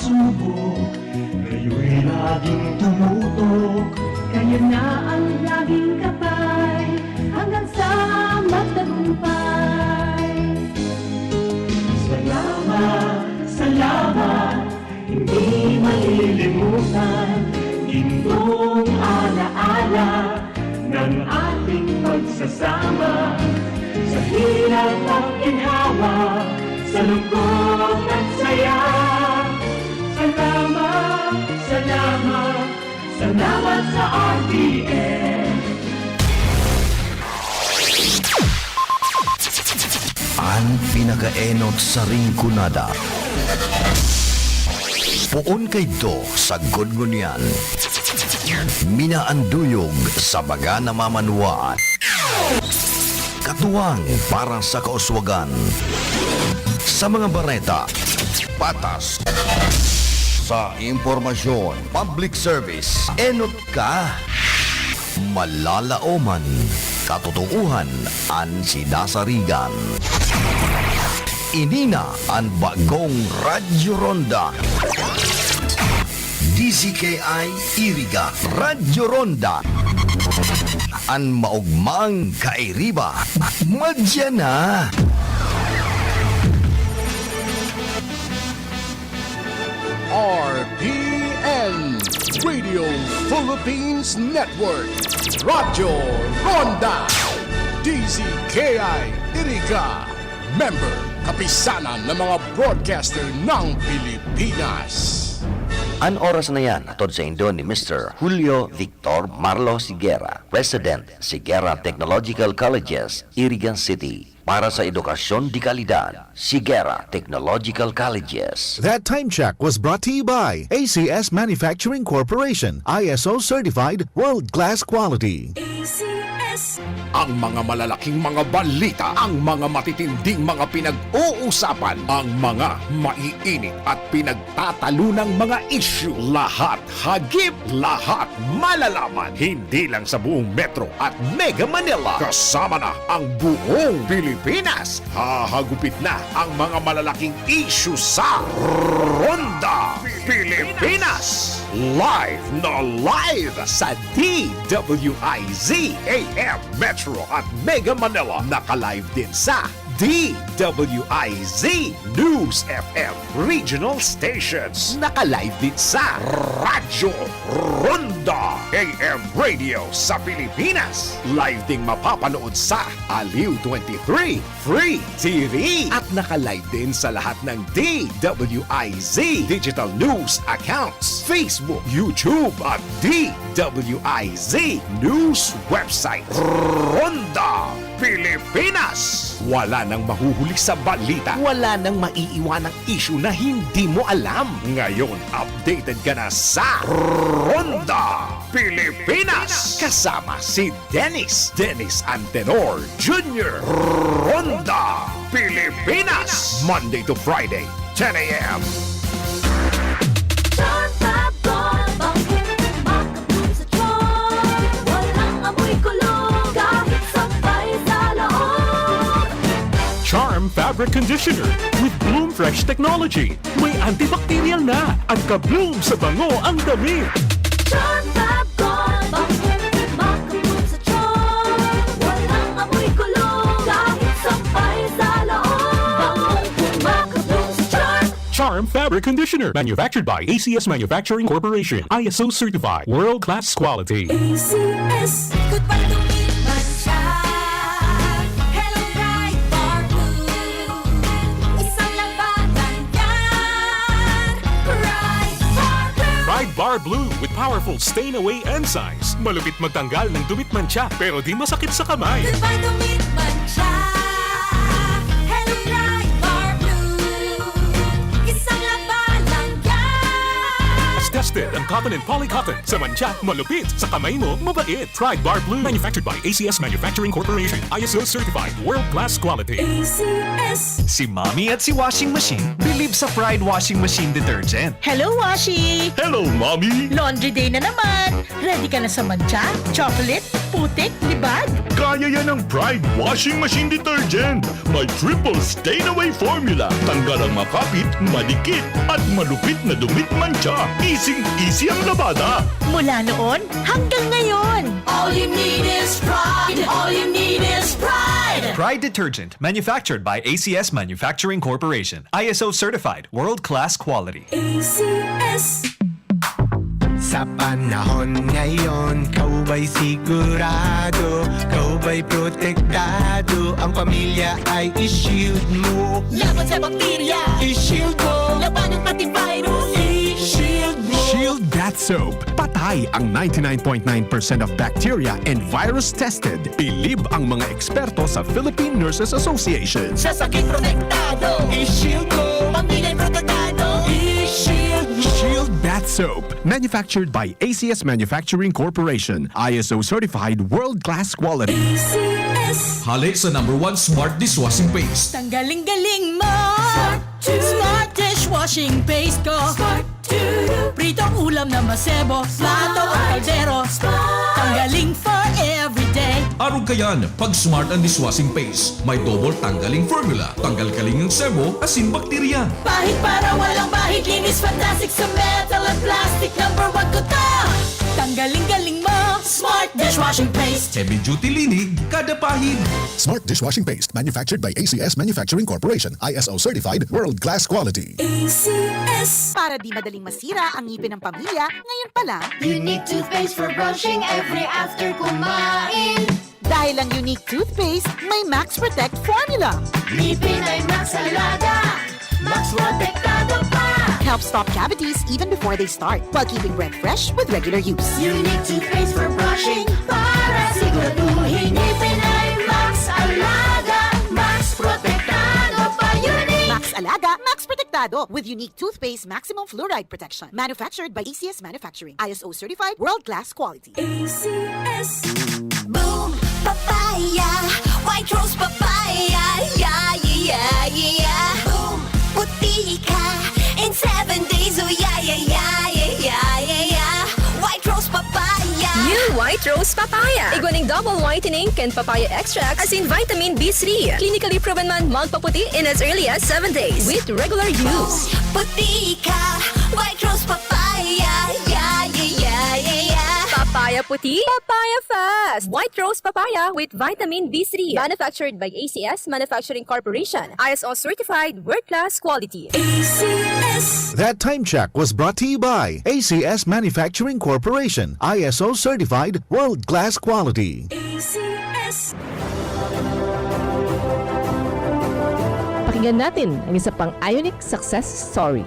pagsubok, kayo'y laging tumutok. Kayo na ang laging kapay, hanggang sa magtagumpay. Salamat, salamat, hindi malilimutan, gintong alaala ng ating pagsasama. Sa hirap at ginhawa, sa lungkot at saya. Salamat, salamat, salamat sa RTN. Ang pinakaenot sa ringkunada. Puon kay do sa gudngunyan. Minaanduyog sa baga na mamanuaan. Katuwang para sa kauswagan. Sa mga bareta, patas. Sa impormasyon, public service, enot ka. Malalaoman, katotohanan ang sinasarigan. Inina ang bagong Radyo Ronda. DCKI Iriga Radyo Ronda. Ang maugmang kairiba. Madya na! RPN Radio Philippines Network Radyo Ronda DZKI Iriga Member Kapisanan ng mga broadcaster ng Pilipinas. Ang oras na yan, atod sa Indo ni Mr. Julio Victor Marlo Siguera, President, Siguera Technological Colleges, Irigan City. Para sa edukasyon di kalidad, Siguera Technological Colleges. That time check was brought to you by ACS Manufacturing Corporation, ISO certified world-class quality. ACS. Ang mga malalaking mga balita, ang mga matitinding mga pinag-uusapan, ang mga maiinit at pinagtatalunang mga issue. Lahat hagip, lahat malalaman. Hindi lang sa buong Metro at Mega Manila. Kasama na ang buong Pilipinas. Hahagupit na ang mga malalaking issue sa Ronda Pilipinas. Live na live sa DWIZ AM Metro at Mega Manila. Naka-live din sa DWIZ News FM Regional Stations. Naka-live din sa Radyo Ronda AM Radio sa Pilipinas. Live ding mapapanood sa Aliw 23 Free TV. At naka-live din sa lahat ng DWIZ Digital News accounts, Facebook, YouTube at DWIZ News website. Ronda Pilipinas. Wala nang mahuhuli sa balita. Wala nang maiiwanang issue na hindi mo alam. Ngayon, updated ka na sa Ronda Pilipinas. Kasama si Dennis Antenor Jr. Ronda Pilipinas. Monday to Friday, 10 a.m. Charm Fabric Conditioner with Bloom Fresh Technology. May antibacterial na at ka-bloom sa bango ang damit. Charm Fab Gold, bangkit, makabloom sa charm. Walang amoy kulong, kahit sampay sa loob. Makabloom sa charm. Charm Fabric Conditioner. Manufactured by ACS Manufacturing Corporation. ISO certified. World-class quality. ACS, goodbye to me, Mancha. Hello, Bright Bar Blue. Isang labanan yan. Bright Bar Blue. Pride Bar Blue with powerful stain-away enzymes. Malupit magtanggal ng dumit mancha pero di masakit sa kamay. Goodbye to me, Mancha. Hello, Bright Bar Blue. Isang labanan yan. As Trusted ang cotton and polycotton. Sa mancha, malupit. Sa kamay mo, mabait. Pride Bar Blue. Manufactured by ACS Manufacturing Corporation. ISO certified. World-class quality. ACS. Si Mommy at si Washing Machine believe sa Pride Washing Machine Detergent. Hello, Washi! Hello, Mommy! Laundry day na naman! Ready ka na sa mancha, chocolate, putik, libag? Kaya yan ng Pride Washing Machine Detergent. May triple stain-away formula. Tanggal ang makapit, madikit, at malupit na dumit mancha. Easy ang labada. Mula noon hanggang ngayon! All you need is pride. All you need is pride. Pride Detergent, manufactured by ACS Manufacturing Corporation. ISO certified, world-class quality. ACS. Sa panahon ngayon, kau ba'y sigurado? Kau ba'y protektado? Ang pamilya ay i-shield mo. Laban sa bakterya! I-shield mo. Laban ng pati virus! I-shield mo. Shield Bath Soap. Patay ang 99.9% of bacteria and virus tested. Bilib ang mga eksperto sa Philippine Nurses Association. Sa sakit protektado! I-shield mo. Pamilya'y protektado! I-shield mo. Shield Bath Soap. Manufactured by ACS Manufacturing Corporation. ISO certified world-class quality. ACS. Halik sa #1 Smart Dishwashing Paste. Tanggaling-galing mo! to Smart dishwashing paste ko! Smart to Pritong ulam na masebo, plato o kaldero. Tanggaling for everyday. Arog kayan, pag Smart ang Dishwashing Paste, may double tanggaling formula. Tanggal kaling ng sebo, asin bakterya. Pahit para walang bahid. Linis fantastic sa metal at plastic. #1 ko to. Tanggaling-galing mo! Smart dishwashing paste. Heavy duty linig, kada pahid. Smart Dishwashing Paste, manufactured by ACS Manufacturing Corporation. ISO certified, world-class quality. ACS. Para di madaling masira ang ngipin ng pamilya, ngayon pa lang, Unique toothpaste for brushing every after kumain. dahil ang unique toothpaste, may Max Protect formula. Ngipin ay Max Alaga. Max Protectado pa. Helps stop cavities even before they start, while keeping breath fresh with regular use. Unique toothpaste for brushing. Para siguraduhin ngipin ay Max Alaga. Max Protectado pa. Unique. Max Alaga, Max Protectado with unique toothpaste maximum fluoride protection. Manufactured by ACS Manufacturing. ISO certified, world-class quality. ACS. Boom, papaya, white rose papaya, yeah, yeah, yeah. Boom, puti ka in 7 days, oh yeah, yeah, yeah, yeah, yeah, yeah. White rose papaya. New White Rose Papaya. Iguaning double whitening and papaya extracts as in vitamin B3. Clinically proven man magpaputi in as early as 7 days with regular use. Puti ka, white rose papaya, yeah, yeah, yeah, yeah, yeah. Papaya puti, papaya fast. White Rose Papaya with vitamin B3. Manufactured by ACS Manufacturing Corporation. ISO certified, world-class quality. ACS. That time check was brought to you by ACS Manufacturing Corporation. ISO certified, world-class quality. ACS. Pakinggan natin ang isa pang Ionic success story.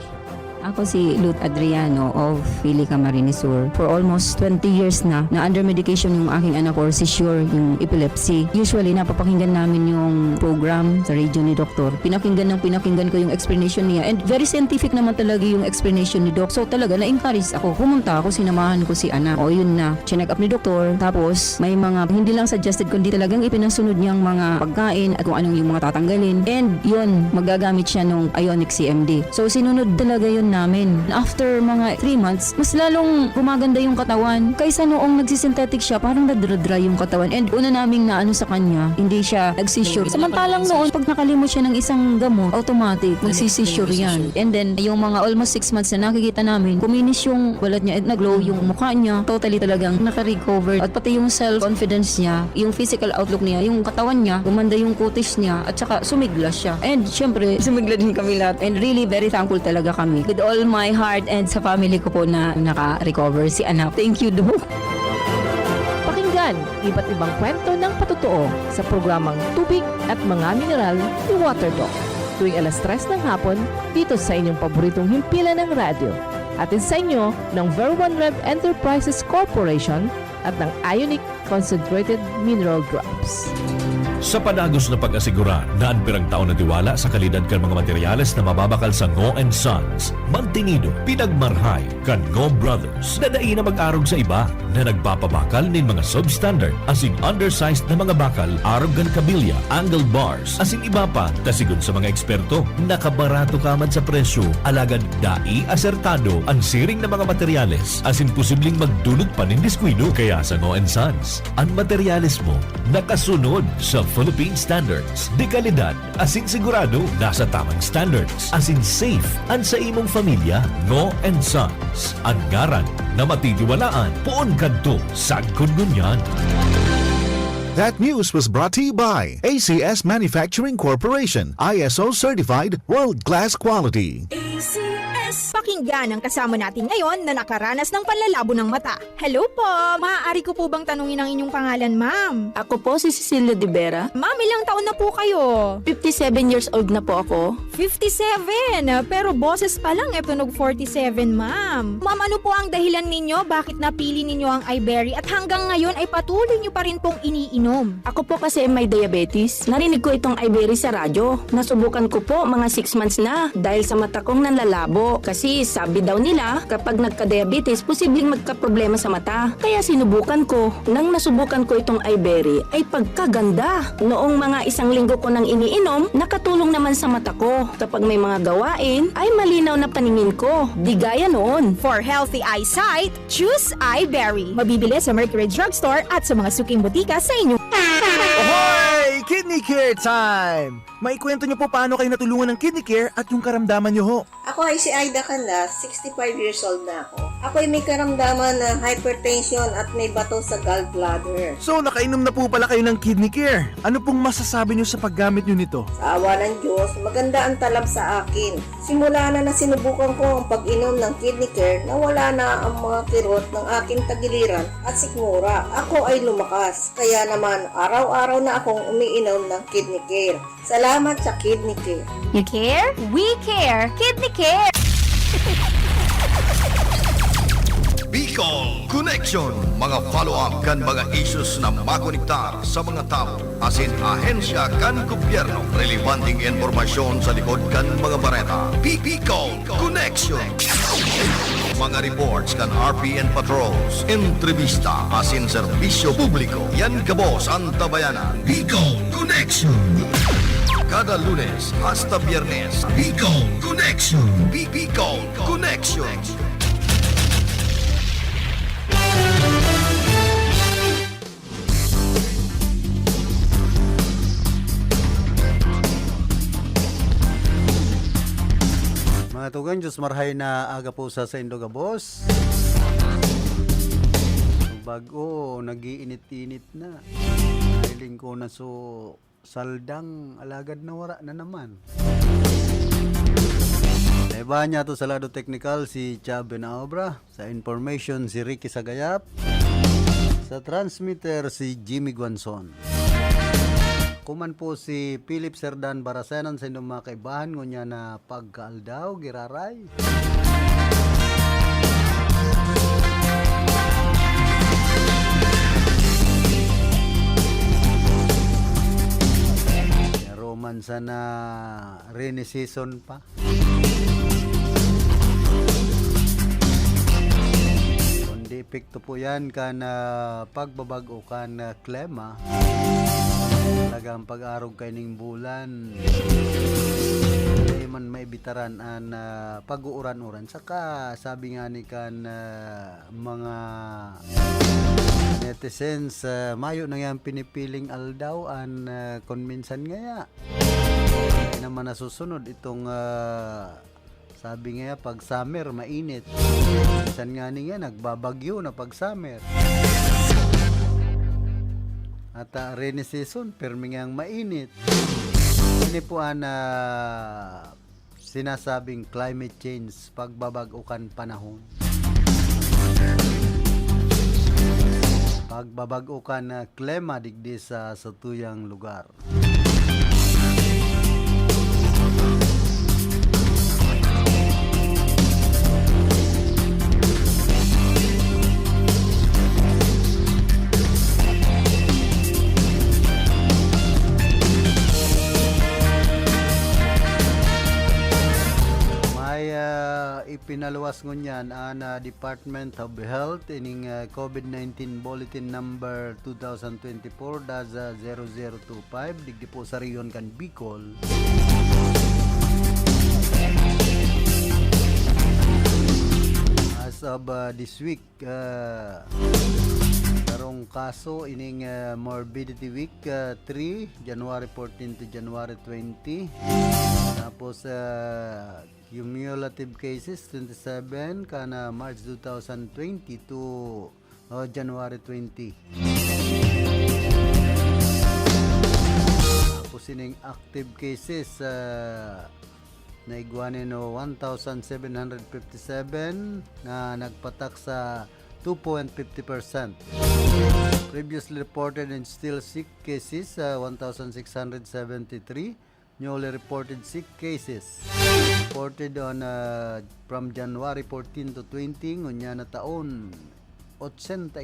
Ako si Lut Adriano of Philly Camarines Sur. For almost 20 years na under medication yung aking anak or seizure, yung epilepsy. Usually, napapakinggan namin yung program sa radio ni Doktor. Pinakinggan ko yung explanation niya. And very scientific naman talaga yung explanation ni Doc. So talaga, na-encourage ako. Pumunta ako, sinamahan ko si anak. O yun na, chinek up ni Doktor. Tapos, may mga hindi lang suggested, kundi talagang ipinasunod niyang mga pagkain at kung anong yung mga tatanggalin. And yun, magagamit siya nung Ionic CMD. So sinunod talaga yun namin. After mga 3 months, mas lalong gumaganda yung katawan. Kaysa noong nagsisynthetic siya, parang nadra-dry yung katawan. And una naming naano sa kanya, hindi siya nagsisure. Samantalang noon, pag nakalimot siya ng isang gamot, automatic, nagsisisure yan. And then, yung mga almost 6 months na nakikita namin, kuminis yung balat niya at naglow yung mukha niya. Totally talagang naka-recover. At pati yung self-confidence niya, yung physical outlook niya, yung katawan niya, gumanda yung kutis niya, at saka sumigla siya. And syempre, sumigla din kami lahat. And really, very thankful talaga kami. With all my heart and sa family ko po na naka-recover si anak. Thank you, Doc. Pakinggan iba't ibang kwento ng patotoo sa programang Tubig at Mga Mineral ni Water Doc. Tuwing alas 3 ng hapon, dito sa inyong paboritong himpilan ng radyo. Atin sa inyo ng Ver1 Rev Enterprises Corporation at ng Ionic Concentrated Mineral Drops. Sa panagos na pag-asigura na ang pirang taon na tiwala sa kalidad kan mga materyales na mababakal sa Ngo & Sons, mantinido, pinagmarhay kan Ngo Brothers na dai na mag-arog sa iba na nagpapabakal nin mga substandard as in undersized na mga bakal, arog kan kabilya, angle bars, as in iba pa, tasigon sa mga eksperto, nakabarato kaman sa presyo, alagad dai asertado ang siring na mga materyales as in posibleng magdulot pa nin diskwido. Kaya sa Ngo & Sons, ang materyales mo nakasunod sa Philippine standards. Di kalidad, as in sigurado, nasa tamang standards. As in safe, ang sa imong familia, Ngo & Sons. Ang ngaran na matitiwalaan, poon kadto, sad kungunyan. That news was brought to you by ACS Manufacturing Corporation, ISO Certified World-Class Quality. Pakinggan ang kasama natin ngayon na nakaranas ng panlalabo ng mata. Hello po! Maaari ko po bang tanungin ang inyong pangalan, ma'am? Ako po si Cecilia De Vera. Ma'am, ilang taon na po kayo? 57 years old na po ako. 57! Pero boses pa lang tunog 47, ma'am. Ma'am, ano po ang dahilan ninyo? Bakit napili ninyo ang iBerry at hanggang ngayon ay patuloy nyo pa rin pong iniinom? Ako po kasi may diabetes. Narinig ko itong iBerry sa radyo. Nasubukan ko po mga 6 months na dahil sa mata kong nanlalabo. Kasi sabi daw nila kapag nagka-diabetes, posibleng magka-problema sa mata. Kaya sinubukan ko. Nang nasubukan ko itong iBerry ay pagkaganda. Noong mga 1 linggo ko nang iniinom, nakatulong naman sa mata ko. Kapag may mga gawain, ay malinaw na paningin ko. Di gaya noon. For healthy eyesight, choose iBerry. Mabibili sa Mercury Drugstore at sa mga suking butika sa inyong... Ahoy! Kidney Care time! Maikwento niyo po paano kayo natulungan ng Kidney Care at yung karamdaman niyo ho. Ako ay si Aida Canlas, 65 years old na ako. Ako ay may karamdaman ng hypertension at may bato sa gallbladder. So, nakainom na po pala kayo ng Kidney Care. Ano pong masasabi niyo sa paggamit niyo nito? Sa awa ng Diyos, maganda ang talab sa akin. Simula na sinubukan ko ang pag-inom ng Kidney Care, nawala na ang mga kirot ng aking tagiliran at sikmura. Ako ay lumakas, kaya naman araw-araw na akong umiinom ng Kidney Care. Salamat sa Kidney Care. You care? We care! Kidney Care! Bicol Connection, mga follow-up kan mga issues na makonektar sa mga tao, asin ahensya kan gobyerno, relevanteng informasyon sa likod kan mga bareta. Bicol Connection. Mga reports kan RPN patrols, entrevista, asin serbisyo publiko. Yan kabos ang tabayanan. Bicol Connection. Kada Lunes hasta Biyernes, Bicol Connection. Bicol Connection. Mga tugang, Diyos marhay na aga po sa Indoga Boss. Bago, nag-iinit-init na. Hiling ko na so saldang alagad na wara na naman. Naiba niya to sa lado technical si Chabe na obra. Sa information si Ricky Sagayap. Sa transmitter si Jimmy Guanzon. Kuman po si Philip Serdan Barasenan sa inyong mga kaibahan ngunya na pagkaaldaw, giraray. Roman sana rainy season pa. Kundi epekto po yan kan pagbabago kan klima. Talagang pag-arog kay ning bulan hindi man maibitaran ang pag-uuran-uran. Saka sabi nga ni kan mga netizens, mayo na yan pinipiling aldaw an konminsan ngaya. Hindi naman nasusunod itong sabi nga pag summer mainit. Minsan nga niya nagbabagyo na pag summer. At rainy season, permi ngang mainit. Ini po ang sinasabing climate change, pagbabagukan panahon. Pagbabagukan klima digdi sa tuyang lugar. pinaluwas ngunyan ang Department of Health ining COVID-19 Bulletin Number 2024-0025 digdi po sa Rion kan Bicol. As of this week, karong kaso ining Morbidity Week 3, January 14 to January 20. Tapos cumulative cases 27 kana March 2020 to January 20. Tapos ining active cases na iguanin 1,757 na nagpatak sa 2.50%. Previously reported and still sick cases 1,673. Newly reported sick cases reported on from January 14 to 20 ngunya na taon 84.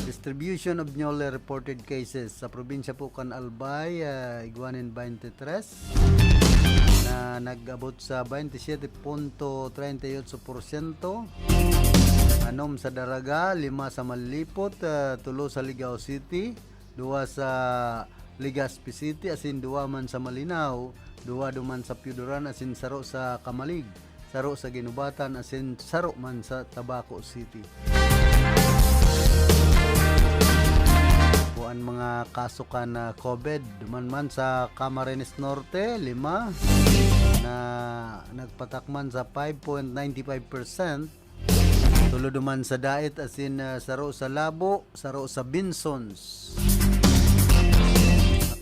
Distribution of newly reported cases sa probinsya po kan Albay, iguanin 23 na nag-abot sa 27.38%. Anom sa Daraga, 5 sa Malipot, 3 sa Ligao City, 2 sa Legazpi City, asin 2 man sa Malinaw, 2 duman sa Piuduran, asin saro sa Kamalig, saro sa Ginubatan, asin saro man sa Tabaco City. Puan mga kaso kan na COVID duman man sa Camarines Norte 5 na nagpatakman sa 5.95%. Tulo duman sa Dait asin saro sa Labo, saro sa Binsons.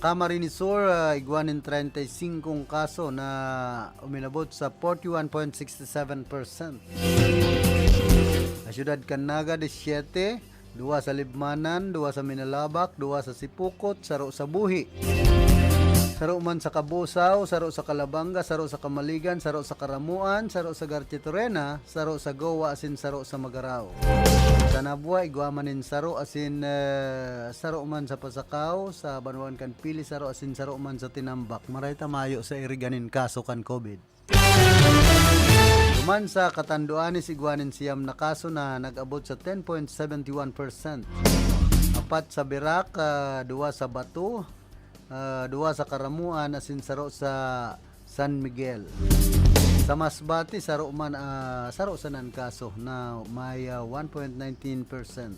Camarines Sur iguanin 35 kaso na uminabot sa 41.67%. Syudad Canaga 17, 2 sa Libmanan, 2 sa Minalabak, 2 sa Sipukot, saro sa Buhi. Saro man sa Kabusaw, saro sa Calabanga, saro sa Kamaligan, saro sa Karamuan, saro sa Garchitorena, saro sa Gowa, asin saro sa Magarao. Sa Nabua, iguamanin saro, asin saro man sa Pasakaw, sa Banuan kan Pili, saro asin saro man sa Tinambak. Maray tamayo sa iriganin kaso kan COVID. Duman sa Katanduanes, iguanin siyam na kaso na nag-abot sa 10.71%. 4 sa Birak, 2 sa Batu, 2 sa Karamuan, asin saro sa San Miguel. Sa Masbate, saro man saro sa nan kaso na may 1.19%.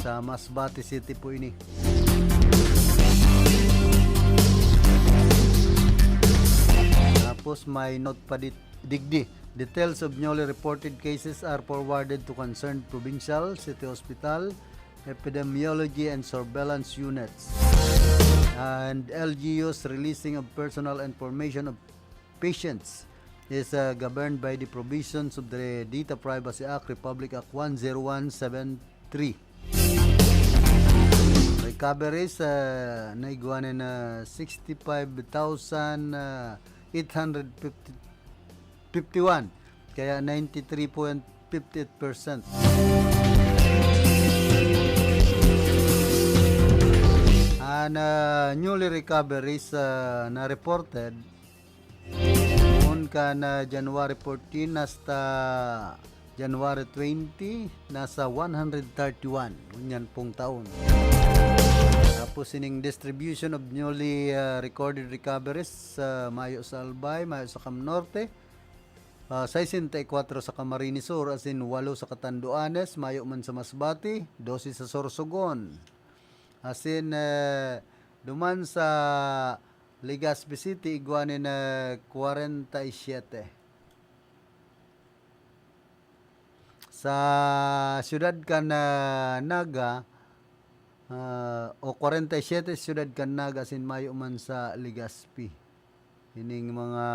Sa Masbate City po ini. Tapos may note pa digdi. Details of newly reported cases are forwarded to concerned provincial, city hospital, epidemiology and surveillance units. And LGU's releasing of personal information of patients is governed by the provisions of the Data Privacy Act, Republic Act 10173. Recoveries na iguanin na 65,851 kaya 93.58%. And newly recoveries na reported on na January 14 hasta January 20 nasa 131 kunyan pong taon. Tapos ining distribution of newly recorded recoveries mayo sa Albay, mayo sa Cam Norte, 64 sa Camarines Sur, asin 8 sa Catanduanes, mayo man sa Masbate, 12 sa Sorsogon. Asin duman sa Legazpi City, iguanin na 47. Sa Syudad Naga, o 47 Syudad Naga, asin mayo man sa Legazpi. Ining mga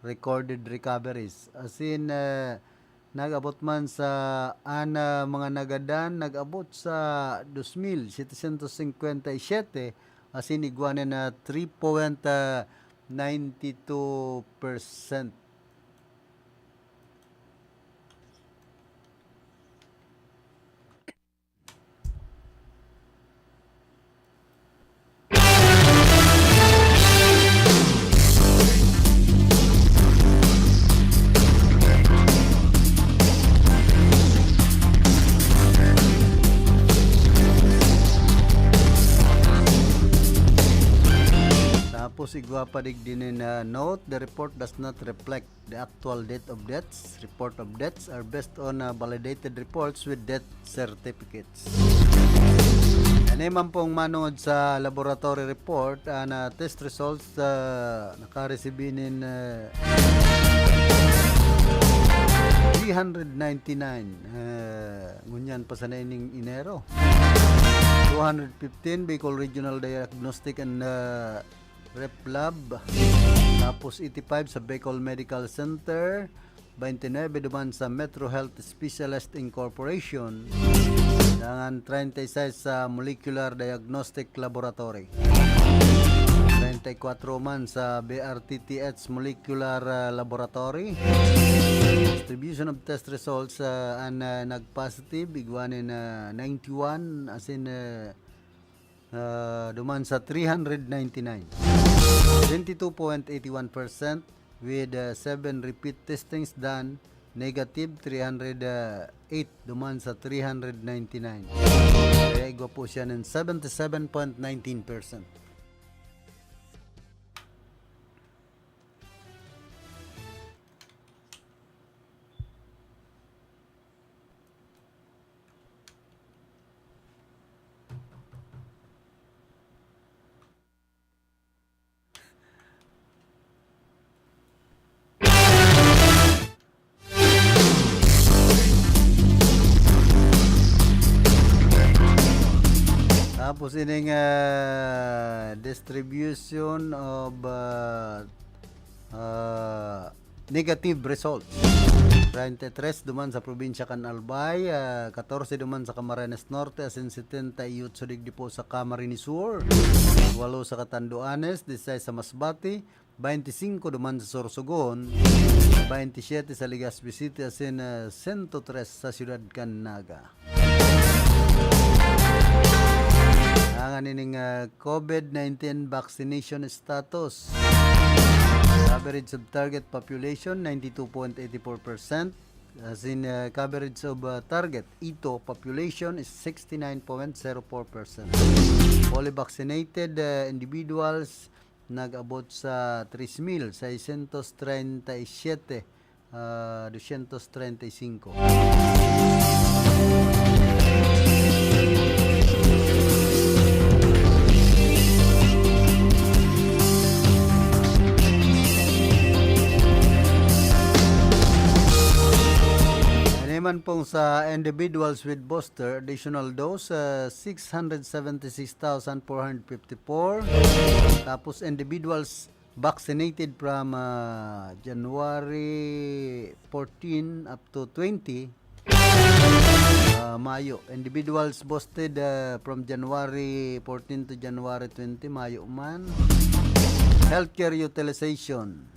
recorded recoveries. Asin nag-abot man sa mga nagadan, nag-abot sa 2,757, asin iguanin na 3.92%. Tapos igwapa din note, the report does not reflect the actual date of deaths. Report of deaths are based on validated reports with death certificates. Ano man pong manood sa laboratory report na test results nakaresibinin 399 ngunyan pa sa naining Enero. 215 Bicol Regional Diagnostic and Rep Lab. Tapos 85 sa Bicol Medical Center. 29 duman sa Metro Health Specialist Incorporation. Dangan 36 sa Molecular Diagnostic Laboratory. 34 man sa BRTTH Molecular Laboratory. Distribution of test results nag-positive igwanin 91 as in duman sa 399. 22.81% with 7 repeat testings done, negative 308 duman sa 399. Kaya igwa po siya ng 77.19%. Tapos ining distribution of negative results. 33 duman sa probinsya kan Albay, 14 duman sa Camarines Norte, asin 78 digdi po sa Camarines Sur, 8 sa Catanduanes, 16 sa Masbate, 25 duman sa Sorsogon, 27 sa Legazpi City, asin 103 sa Ciudad Canaga. Ang aning COVID-19 vaccination status. Coverage of target population 92.84%. As in coverage of target ito population is 69.04%. Fully vaccinated individuals nag-abot sa 3,637 235. Man pong sa individuals with booster additional dose 676,454. Tapos individuals vaccinated from January 14 up to 20 Mayo. Individuals boosted from January 14 to January 20 Mayo man. Healthcare utilization,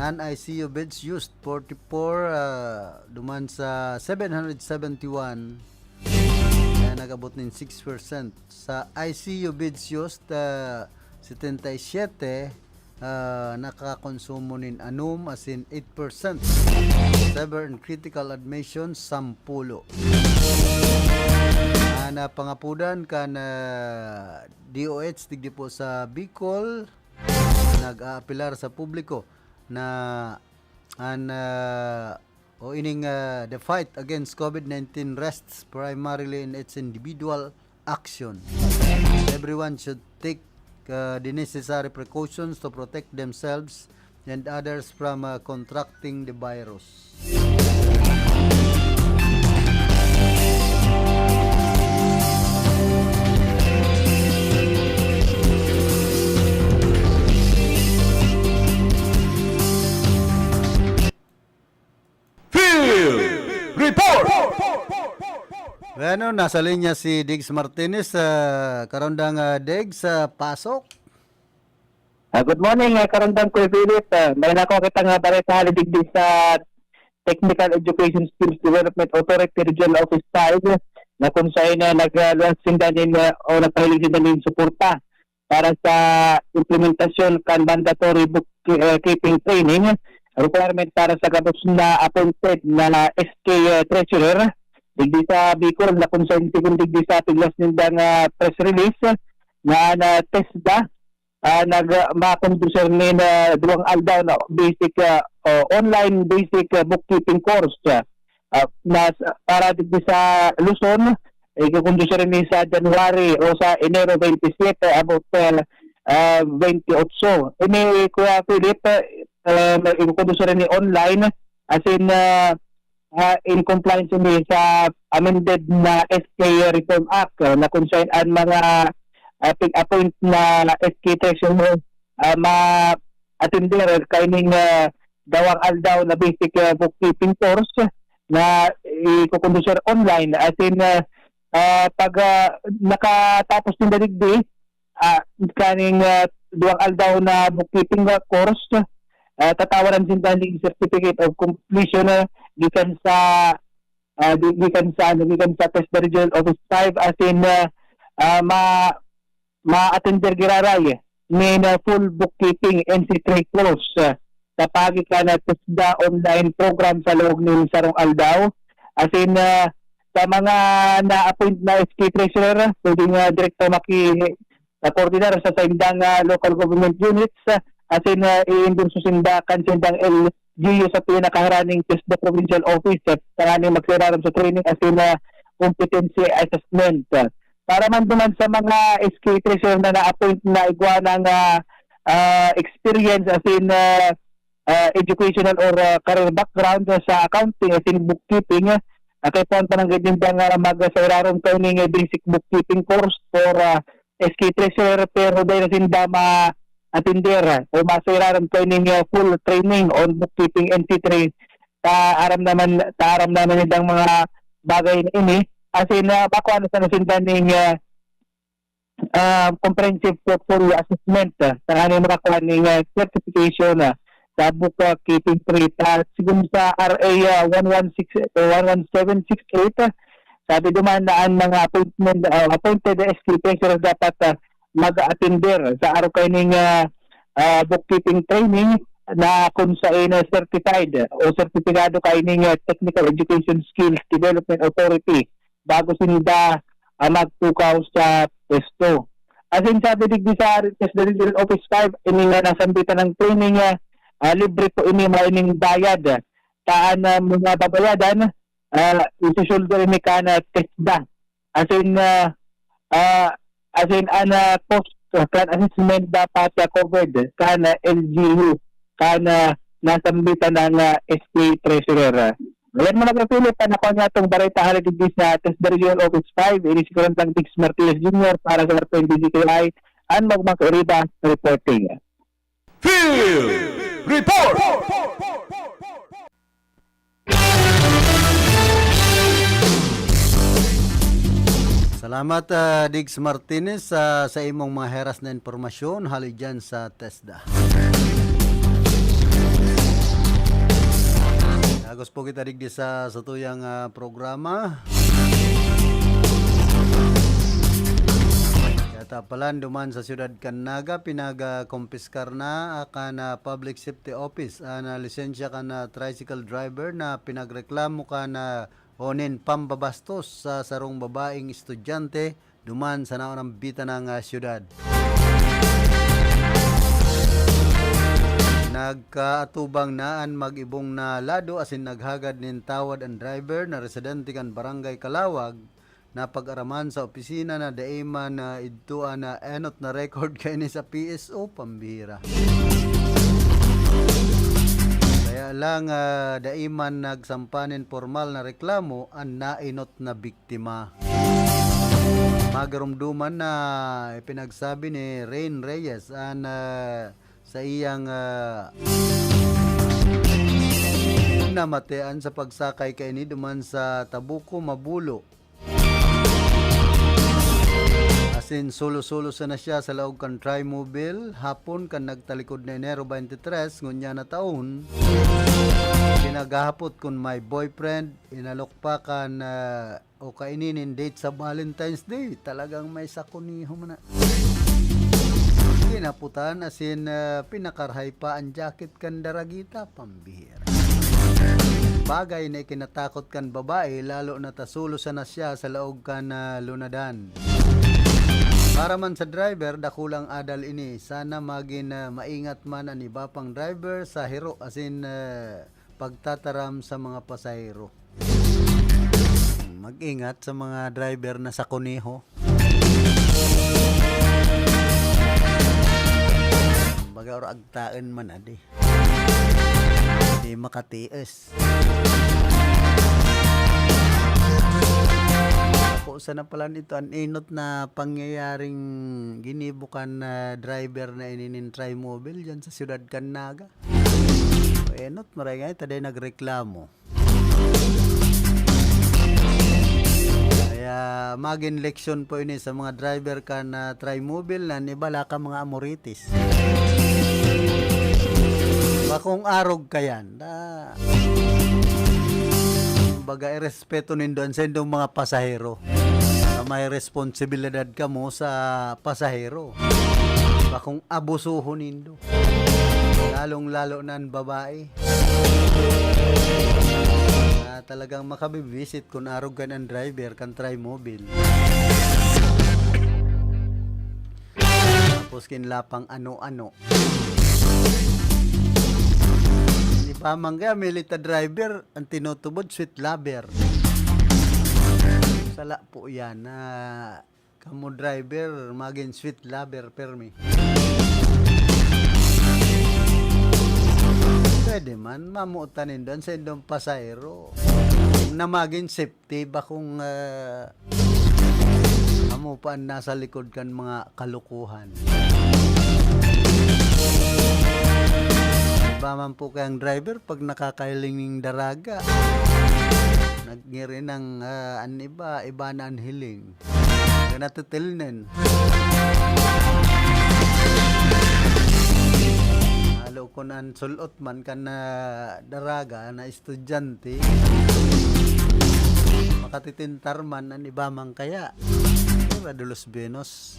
non-ICU beds used 44 duman sa 771 nag-abot ng 6%. Sa ICU beds used 77 nakakonsumo nin anum as in 8%. Severe and critical admission 10. Pangapudan kan DOH digdi po sa Bicol nag-aapilar sa publiko na the fight against COVID-19 rests primarily in its individual action. Everyone should take the necessary precautions to protect themselves and others from contracting the virus. Bueno, nasa linya si Diggs Martinez. Karondang Diggs, pasok. Good morning, Karondang Kuya Philip. May nako kita nga balita digdi sa Technical Education Skills Development Authority Regional Office 5 na kung saan nag-launching din o nagpahilig din ng suporta para sa implementasyon kan mandatory bookkeeping training requirement para sa kapos na appointed na SK Treasurer digdi sa Bicol na kung saan digdi sa piglas nindang press release na TESDA nag-makonducer ni na duwang aldaw na basic online basic bookkeeping course na para dito sa Luzon. Ikukonducer ni sa January o sa Enero 27 about 28. Ini Kuya Philip, ikukonducer ni online as in compliance ni sa amended na SK Reform Act na kung saan ang mga pig-appoint na SK treasurer ma-attender kaining dawang aldaw na basic bookkeeping course na ikukonducer online as in pag nakatapos ng daligdi kaning duwang aldaw na bookkeeping course tatawaran sinta ng certificate of completion gikan sa Test Regional Office 5 as in ma-attender giraray ni full bookkeeping NC3 course sa pagika na TESDA online program sa loob ng sarong aldaw as in sa mga na-appoint na SK Treasurer, pwedeng direktor maki-coordinate sa indang local government units as in i-endorse sindakan sindang LGU sa pinakaharaning TESDA Provincial Office at tanganing magsiraram sa training as in competency assessment. Para man duman sa mga SK Treasurer na na-appoint na igwa ng experience as in educational or career background sa accounting as in bookkeeping, kay po ang pananggit nga mag-sairaron kayo ng basic bookkeeping course for SK Treasurer pero dahil na sinda ma-attender o masairaron kayo ng full training on bookkeeping NC3 taaram naman yung mga bagay na ini as in bako ano sa nasinda ng comprehensive portfolio assessment tanganin makakuha ng certification sa bookkeeping 3 siguro sa RA 11768 sabi duman na ang mga appointed SK Treasurer dapat mag-attender sa araw kayo ng bookkeeping training na kung saan certified o sertifikado kayo ng Technical Education Skills Development Authority bago sinida magtukaw sa pesto. As in sabi digdi sa TESDA Regional Office 5 ini nga nasambitan ng training libre po ini maining bayad taan mga babayadan isusuldo ini ka na TESDA as in post kan assessment dapat covered kana LGU kana nasambitan ng SK Treasurer. Ngayon mo nagpapilip na ko nga itong barita halagid sa TESDA Regional Office 5 ini si Kurantang Dix Martinez Jr. para sa RPNDGKI ang magmangkairiba reporting. Field Report! Salamat Diggs Martinez sa imong mga heras na impormasyon hali dyan sa TESDA. Agos po kita digdi sa tuyang programa. Tapalan duman sa siyudad Canaga pinag-kumpiskar na kana public safety office na lisensya kana tricycle driver na pinagreklamo kana onin pambabastos sa sarong babaeng estudyante duman sa naunang bita ng siyudad. Nagkaatubang naan mag-ibong na lado asin naghagad nin tawad ang driver na residente kan Barangay Kalawag na pag-araman sa opisina na daiman na idtuan na enot na record kay ni sa PSO pambihira. Kaya lang daiman nagsampanin formal na reklamo ang nainot na biktima. Magarumduman na ipinagsabi ni Rain Reyes sa iyang namatean sa pagsakay kay ni duman sa Tabuco, Mabulo. Asin solo-solo na siya sa laog kan Tri-Mobile hapon kan nagtalikod na Enero 23 ngunya na taon. Pinagahapot kun may boyfriend inalok pa kan o kaininin date sa Valentine's Day talagang may sakuniho man na. Kinaputan asin pinakarhay pa ang jacket kan daragita pambihira. Bagay na ikinatakot kan babae lalo na tasulo na siya sa laog kan lunadan. Para man sa driver, dakulang adal ini. Sana maging maingat man ang iba pang driver sa hiro, as in pagtataram sa mga pasahero. Mag-ingat sa mga driver na sa kuneho. Baga or agtaan man adi. Di makatiis. Ako sana pala nito ang inot na pangyayaring ginibukan na driver na ininintry mobile dyan sa Siyudad Canaga. Enot maray nga taday nagreklamo. Kaya maging leksyon po ini sa mga driver ka na trimobile na nibala ka mga amoritis. Bakong arog ka yan. Baga irespeto nindon sa indong mga pasahero. Na may responsibilidad ka mo sa pasahero. Bakong abusuho nindo. Lalong-lalo na ang babae. Talagang makabibisit kung arog ka ng driver kan trimobile. Tapos kinlapang ano-ano. Di ba mangga milita driver ang tinutubod sweet lover. Sala po yan na kamo driver maging sweet lover permi. Pwede man mamuutanin doon sa indong pasahero na maging safety ba kung paan nasa likod kan mga kalukuhan. Ba man po kayang driver pag nakakailing ng daraga nagngiri ng iba na ang hiling ganatutilnin halo ko na sulot man ka na daraga na estudyante makatitintar man ang iba man kaya Radulos Benos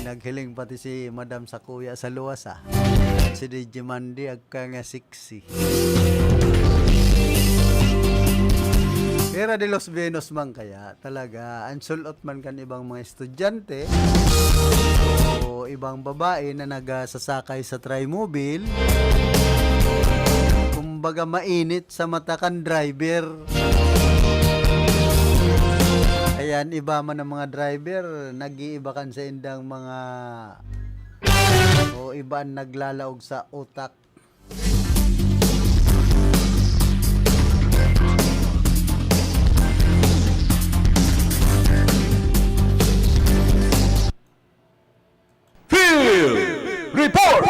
naghiling pati si Madam Sakuya sa luwasa si DJ Mandi agka nga siksi Pero de Los Benos man kaya talaga ang sulot man kan ibang mga estudyante o ibang babae na nagsasakay sa trimobile kumbaga mainit sa mata kan driver. Ayan, iba man ang mga driver nag-iiba kan sa indang mga o iba ang naglalaog sa utak. Report!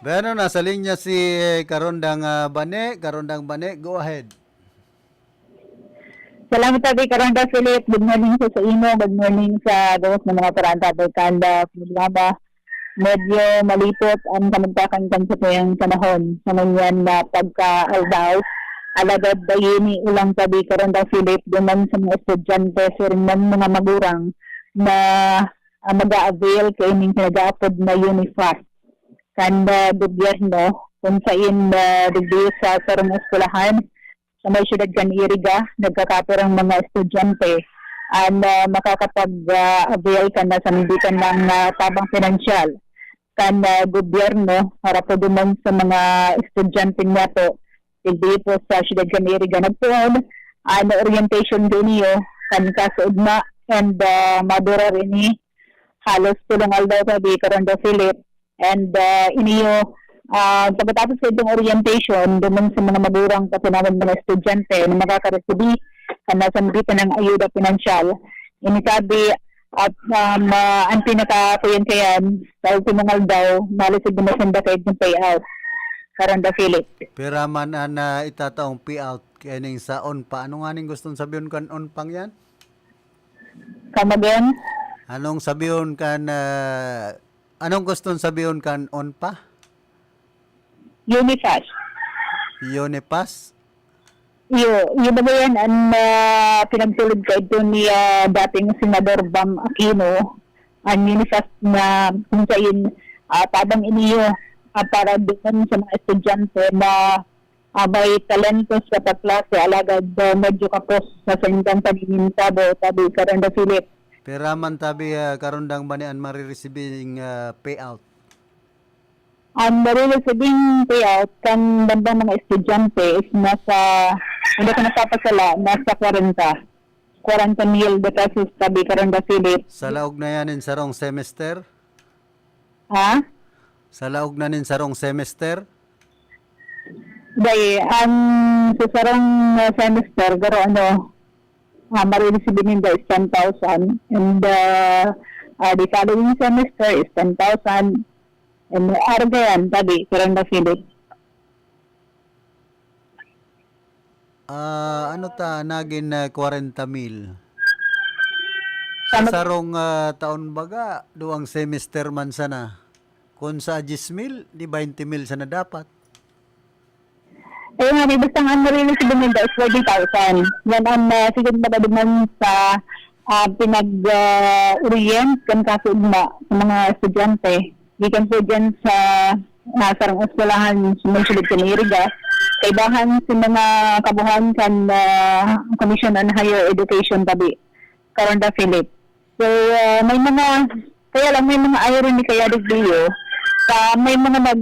Bueno, nasa linya si Karondang Bane. Karondang Bane, go ahead. Salamat tabi Karondang Philip. Good morning sa imo. Good morning sa dos ng mga paranta at kanda. Problema. Medyo malipot ang kamagtakan kan sa tuyang panahon. Sa manyan na pagka-aldaw. Alagad dayini ulang tabi Karondang Philip. Duman sa mga estudyante, sirman mga magurang na mag-a-avail kay ining pinag-aapod na Unifast. Kanda gobyerno kung saan digdi sa sarong eskulahan sa may siyudad kan Iriga, nagkakaperang mga estudyante ang makakapag-avail ka na sa nanditan ng tabang pinansyal. Kanda gobyerno para po duman sa mga estudyante niya po digdi po sa siyudad kan Iriga. Nagpuon ang orientation doon niyo kan kasuudma and madura rin ni halos tulungal daw sabi karon daw Philip and iniyo pagkatapos sa itong orientation duman sa mga magurang katinawag mga estudyante na makaka-receive kana sa magitan ng ayuda pinansyal inisabi at ang pinaka-kuyankayan sa ultimungal daw malisig na masanda kayo ng payout karon daw Philip. Pero man na itataong payout kaning sa ONPA. Ano nga ning gustong sabihin kan ONPA yan? Come again? Anong sabihin kan anong gustong sabihin kan ONPA? Unifast. Unifast? Yun ba yan ang pinagtulog ka ito ni dating Senador Bam Aquino ang Unifast na kung saan tabang iniyo para doon sa mga estudyante na abay talento sa klase alagad medyo kapos sa sendang panininta tabi karanda Philip. Peraman tabi karundang banian mariresibing payout. Ang mariresibing payout kan bandang mga estudyante is nasa, hindi ko napapasala, nasa 40,000 de pesos tabi karanda Philip. Sa laog na yanin sarong semester? Ha? Sa laog na nin sarong semester? Day, ang susarang semester, pero mariresibin nila is 10,000 and the following semester is 10,000 and argayan tabi, karanda Philip. Ano ta, nagin 40,000. Sa sarong taon baga, duwang semester man sana. Kung sa 10,000, di 20,000 sana dapat. Eh nga, basta ang mariresibin nila is 40,000. Yan ang siguro magaduman sa pinag-orient kan kasugma sa mga estudyante. Gikan po dyan sa sarang eskwelahan sumusulod sa Iriga. Kaibahan si mga kabuhan kan Commission on Higher Education tabi. Karanda Philip. So, may mga irony kaya digdiyo. May mga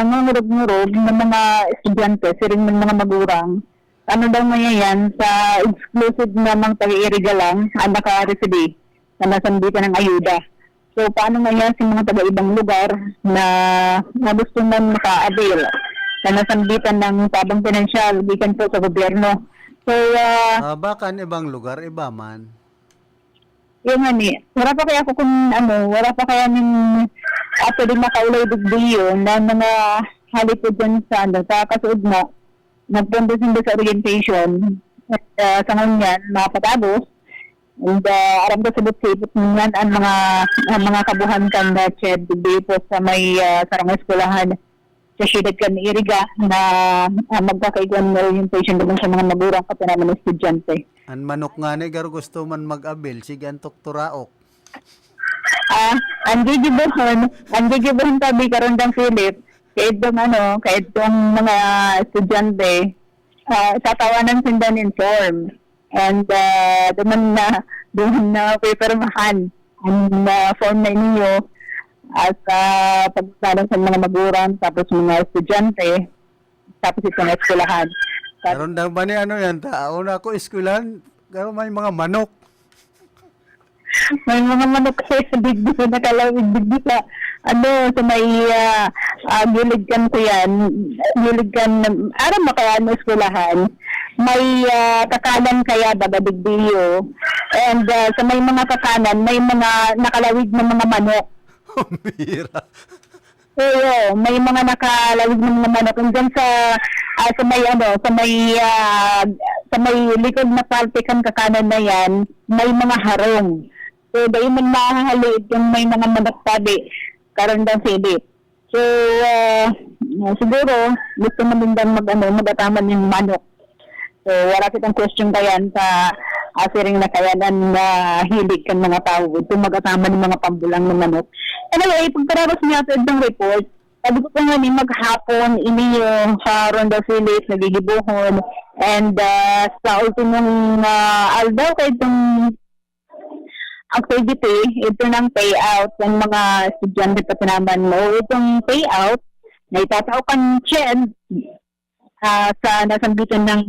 nangurog-ngurog ng mga estudyante, siring ng mga magurang. Ano daw yan sa exclusive na mga taga-iriga lang, ang naka-receive na nasambitan ng ayuda. So, paano yan sa mga taga-ibang lugar na gusto man maka-avail na nasambitan ng tabang pinansyal, gikan po sa gobyerno. So, baka ibang lugar, iba man. Yung wala pa kaya ako wala pa kaya pwede makaulay digdiyo na mga halipod dyan sa kasuod na nagpunta sila sa orientation at sa ngunyan mapatagos and aram ko sabot ngunyan ang mga kabuhan kan na ched digdiyo po sa may sarang eskwelahan sa siyudad kan ni Iriga na magkakaiguan ng orientation doon sa mga magurang kapanaman ng estudyante. Ang manok nga ni, garo gusto man mag-abil, sige ang tukturaok. Ang gigibuhan tabi karundang Philip, kahit itong mga estudyante, tatawanan sindan in form. And doon na papermahan ang form na ninyo at pagsalang sa mga magulang, tapos mga estudyante, tapos itong eskwelahan. Karundang ba ni yan? Una ko eskwelahan, garo may mga manok. May mga manok kasi sa digdi, nakalawig digdi sa sa may gilid kan ko yan, gilid kan, aram makayano eskwelahan, may kakanan kaya baga digdiyo, and sa may mga kakanan, may mga nakalawig na mga manok. Mira. Oo, may mga nakalawig ng mga manok. Diyan sa may likod na parte kan kakanan na yan, may mga harong. So, dahil man mahahalid yung may mga manok tabi, karandang Philip. So, siguro, gusto namin lang magataman yung manok. So, wala kitang question kayan sa asiring na kayanan na hilig kan mga tao. Ito magataman ng mga pambulang ng manok. Anyway, pagkararos niya sa ng report, sabi ko nga maghapon iniyo sa Ronda Philip, nagigibuhon, and sa ultimong aldaw kay itong activity, ito ng payout ng mga estudyante pa tinaman mo. Itong payout, na itatao kan CHED sa nasambitan ng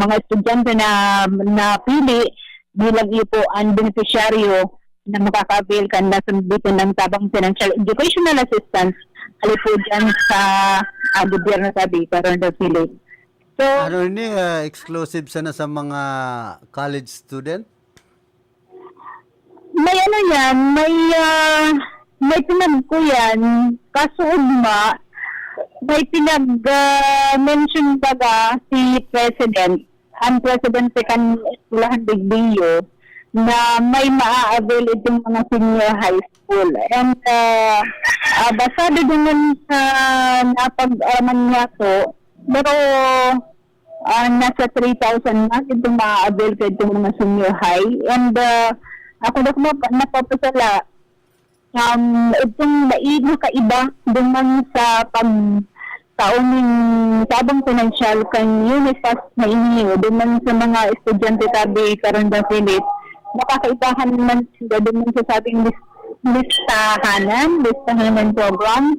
mga estudyante na napili bilang ipo ang beneficiaryo na makaka-avail kan nasambitan ng tabang financial educational assistance alipo dyan sa gobyerno sabi, Ronda Philip. So, exclusive sana sa mga college student? May may pinag ko yan, kaso may pinag-mention baga si President, ang President kan Eskwelahan Digdiyo, na may maa-avail itong mga senior high school. And basado din sa napag-araman niya to, pero nasa 3,000 na itong maa-avail ka itong mga senior high. And ako napapasala, itong naigo kaiba duman sa taong sabang financial kan UNIFAS na iniyo duman sa mga estudyante tabi karon da Philip makakaibahan man sila duman sa ating listahanan program.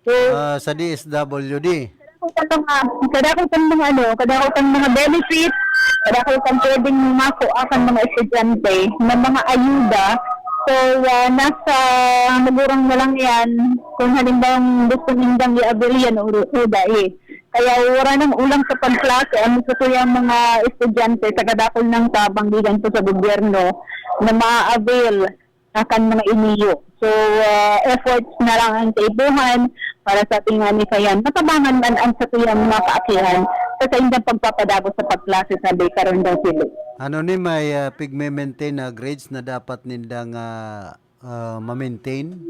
So, sa DSWD. Kadako tang mga benefit, kadako tang pwedeng makuha kan mga estudyante na mga ayuda. So, nasa magurang na lang yan kung halimbawa gusto nindang i-avail yan o dai. Kaya wala nang ulang sa pagklase ang gusto yung mga estudyante sa kadakol ng tabanggigan po sa gobyerno na ma-avail akan mga iniyo. So, efforts na lang ang kaibuhan para sa ating kayan. Matabangan man ang sa tuyang mga kaakihan sa indang pagpapadabo sa pagklase sa karon daw sila. Ano ni may pigme-maintain na grades na dapat nindang ma-maintain?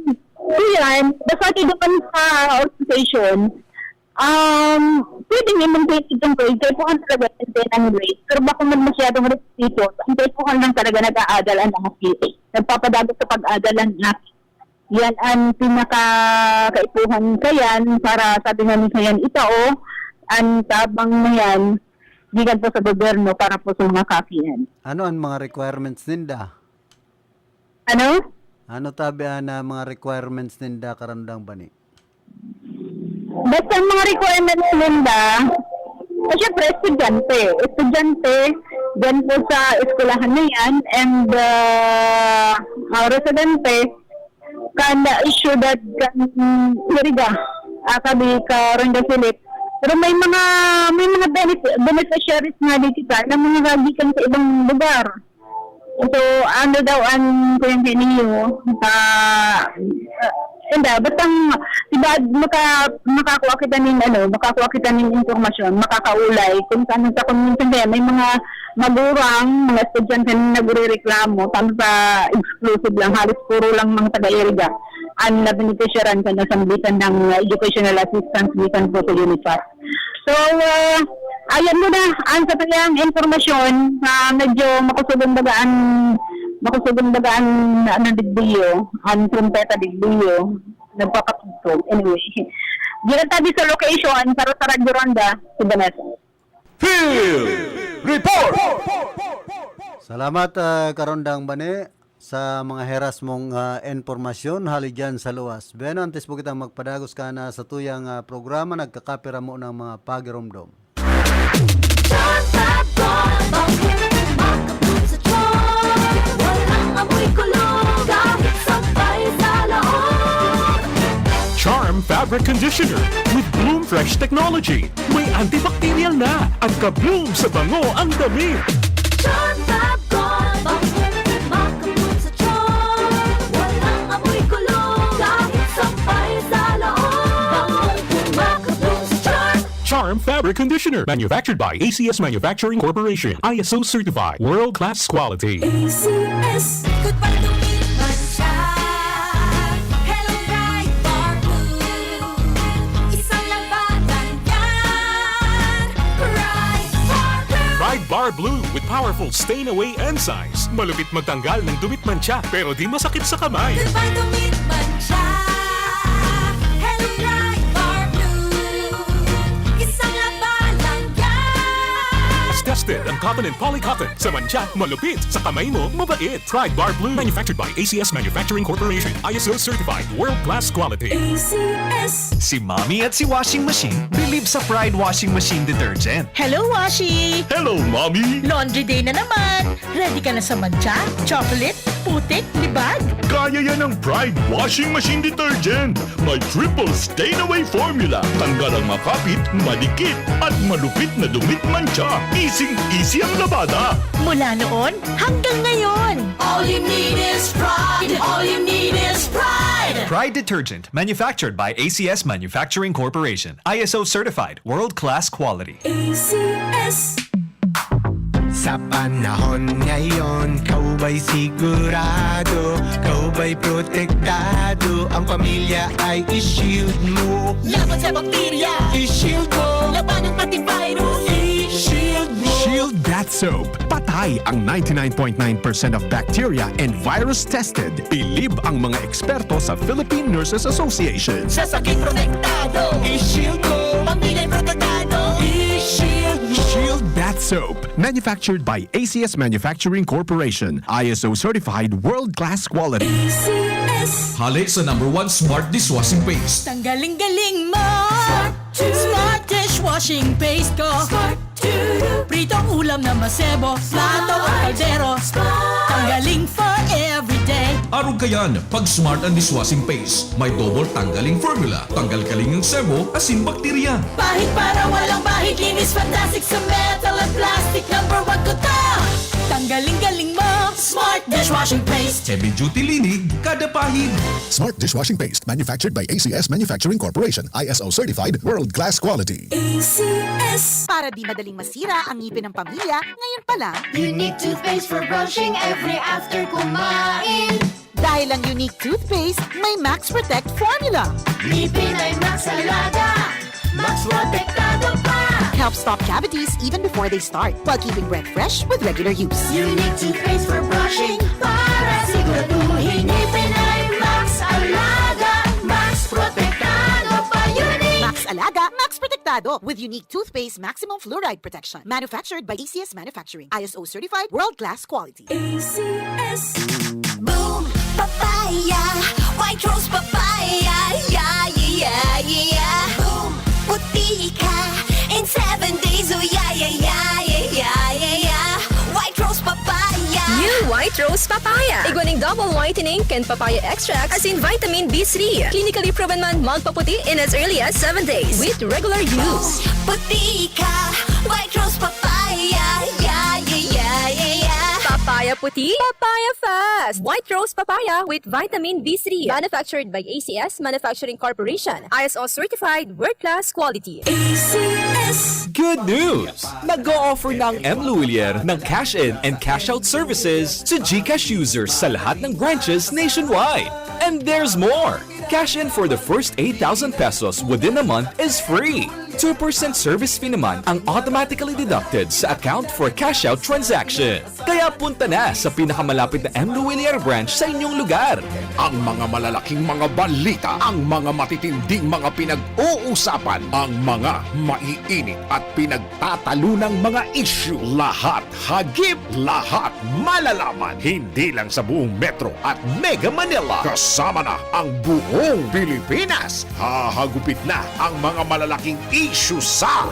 Yan, basta tidukan sa organization, pwedeng i-maintain itong grade, kaya po kan talaga maintain ang grade. Pero baka man masyadong restrito, hindi po kan lang talaga nag-aadal ang nakakita. Nagpapadabo sa pag-aadalan natin. Yan ang pinaka-kaipuhan kayan para sabi namin kayan itao, ang tabang na yan, gigan po sa gobyerno para po sa mga kakihan. Ano ang mga requirements ninda? Ano? Ano tabi na mga requirements ninda karandang bani? Basta ang mga requirements ninda, syempre estudyante, dyan po sa eskwelahan na yan, and residente, kan issue that kan iriga akabi ka Ronda Philip. Pero may mga beneficiaries nga dito na mga gagikan sa ibang lugar. So ano daw ang kuya niyo batang diba makakuha kita ng impormasyon, makakaulay kung saan sa community may mga magurang, mga estudyante na nagre-reklamo tama sa exclusive lang, halos puro lang mga taga-iriga ang nabeneficyaran ka na sambitan ng educational assistance gikan po sa UNIFAS. So, ayan mo na ang sa tayang informasyon na medyo makusugong bagaan na digbiyo, ang trumpeta digbiyo, nagpapatugtog. Anyway, dito tabi sa location, para sa Radyo Ronda, si Vanessa. Field Report! Salamat Karondang Bane sa mga heras mong informasyon hali dyan sa luwas. Ben, antes po kitang magpadagos ka na sa tuyang programa, nagkakapira mo ng mga pagiromdom. Charm Fabric Conditioner with Bloom Fresh Technology. May antibacterial na at ka-bloom sa bango ang damit. Charm Fab Gold, makabloom sa charm. Walang amoy kulong, kahit sampay sa loob. Makabloom sa charm. Charm Fabric Conditioner, manufactured by ACS Manufacturing Corporation. ISO certified, world-class quality. ACS, goodbye to me, Mancha. Hello, Bright Bar Blue. Isang labanan yan. Bright Bar Blue. Bright Bar Blue with powerful stain-away enzymes. Malupit magtanggal ng dumit mancha pero di masakit sa kamay. Goodbye to me, Mancha. Hello, Bright Bar Blue. Isang labanan yan. As tested ang cotton and polycotton. Sa mancha, malupit. Sa kamay mo, mabait. Pride Bar Blue, manufactured by ACS Manufacturing Corporation. ISO certified, world-class quality. ACS. Si Mommy at si Washing Machine believe sa Pride Washing Machine Detergent. Hello, Washi! Hello, Mommy! Laundry day na naman! Ready ka na sa mancha, chocolate, putik, libag? Kaya yan ang Pride Washing Machine Detergent. May triple stain-away formula. Tanggal ang makapit, madikit, at malupit na dumit mancha. Easy ang labada. Mula noon hanggang ngayon. All you need is pride. All you need is pride. Pride Detergent, manufactured by ACS Manufacturing Corporation. ISO certified, world-class quality. ACS. Sa panahon ngayon, kau ba'y sigurado? Kau ba'y protektado? Ang pamilya ay i-shield mo. Laban sa bakterya, I-shield mo. laban ng pati virus, I-shield mo. Shield That Soap. Patay ang 99.9% of bacteria and virus tested. Bilib ang mga eksperto sa Philippine Nurses Association. sa sakit protektado. I-shield mo. pamila'y protektado. E-Shield mo. Shield Bath Soap. Manufactured by ACS Manufacturing Corporation. ISO certified world-class quality. ACS. Hali sa #1 Smart Dishwashing Paste. Tanggaling-galing mo. Smart dishwashing paste ko. Smart to Pritong ulam na masebo, plato o kaldero. Tanggaling for everyday. Arog kayan, pag Smart and Dishwashing Paste, may double tanggaling formula. Tanggal kaling ng sebo, asin bakterya. Pahit para walang bahid, linis fantastic sa metal at plastic. #1 ko to. Tanggaling-galing mo. Smart dishwashing paste. Heavy duty linig, kada pahid. Smart Dishwashing Paste, manufactured by ACS Manufacturing Corporation. ISO certified world-class quality. ACS. Para di madaling masira ang ngipin ng pamilya, ngayon pa lang, Unique toothpaste for brushing every after kumain. dahil ang unique toothpaste, may Max Protect formula. Ngipin ay Max Alaga. Max protektado pa. Helps stop cavities even before they start, while keeping breath fresh with regular use. Unique toothpaste for brushing para siguraduhin ngipin ay Max Alaga. Max protektado pa. Unique. Max Alaga, Max Protectado with unique toothpaste maximum fluoride protection. Manufactured by ACS Manufacturing. ISO certified world-class quality. ACS. Boom, papaya, white rose papaya, yeah, yeah, yeah. Boom, puti ka in 7 days, oh yeah, yeah, yeah, yeah, yeah, yeah, yeah. White rose papaya. New White Rose Papaya. Iguaning double whitening and papaya extract as in vitamin B3. Clinically proven man magpaputi in as early as 7 days with regular use. Puti ka, white rose papaya, yeah, yeah, yeah, yeah, yeah. Papaya puti, papaya fast. White Rose Papaya with vitamin B3. Manufactured by ACS Manufacturing Corporation. ISO certified world-class quality. ACS. Good news! Nag-o-offer ng M. Luwilier ng cash-in and cash-out services to GCash users sa lahat ng branches nationwide. And there's more! Cash-in for the first 8,000 pesos within a month is free. 2% service fee naman ang automatically deducted sa account for cash-out transaction. Kaya punta na sa pinakamalapit na M. Luwilier branch sa inyong lugar. Ang mga malalaking mga balita, ang mga matitinding mga pinag-uusapan, ang mga maiinit at pinagtatalunang mga issue. Lahat hagip, lahat malalaman. Hindi lang sa buong Metro at Mega Manila. Kasama na ang buong Pilipinas. Hahagupit na ang mga malalaking issue sa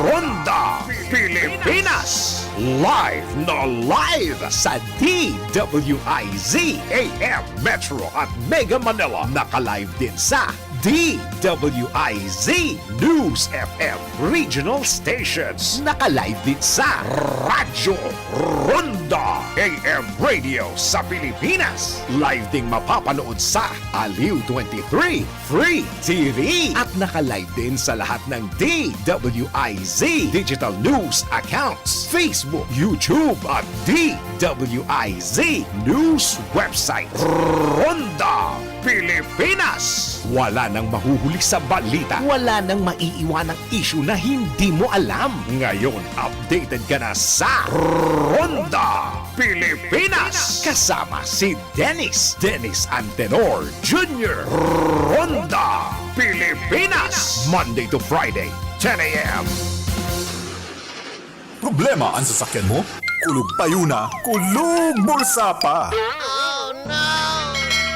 Ronda Pilipinas. Live na live sa DWIZ AM Metro at Mega Manila. Naka-live din sa DWIZ News FM Regional Stations. Naka-live din sa Radyo Ronda AM Radio sa Pilipinas. Live ding mapapanood sa Aliw 23 Free TV. At naka-live din sa lahat ng DWIZ Digital News accounts, Facebook, YouTube at DWIZ News website. Ronda Pilipinas. Wala nang mahuhuli sa balita. Wala nang maiiwanang issue na hindi mo alam. Ngayon, updated ka na sa Ronda Pilipinas. Kasama si Dennis Antenor Jr. Ronda Pilipinas. Monday to Friday, 10 a.m. Problema ang sasakyan mo? Kulog tayo na, kulog bulsa pa!